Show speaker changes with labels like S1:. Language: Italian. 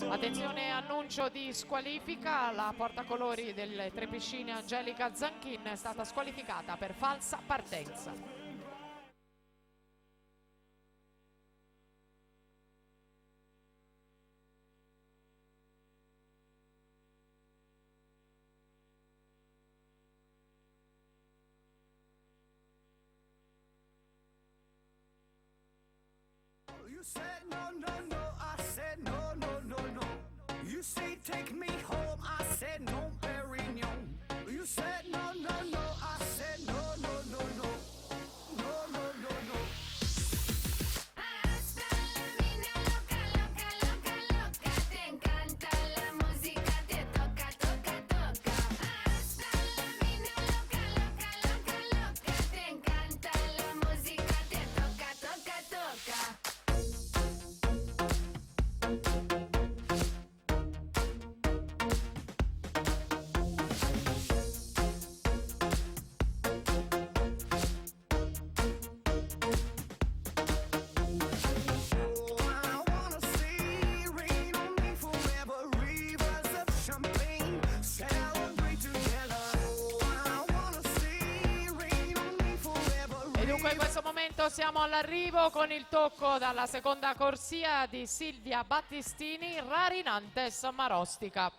S1: Attenzione, annuncio di squalifica, la portacolori delle tre piscine Angelica Zanchin è stata squalificata per falsa partenza.
S2: You said no, no, no, I said no, no, no, no. You say take me home, I said no, Perignon. You said no, no, no, I said no, no, no, no. No, no, no, no.
S3: Hasta la mina loca, loca, loca, loca. Te encanta la música, te toca, toca, toca. Hasta la mina loca, loca, loca, loca. Te encanta la música, te toca, toca, toca.
S1: E dunque in questo momento siamo all'arrivo con il tocco dalla seconda corsia di Silvia Battistini, Rarinantes Marostica.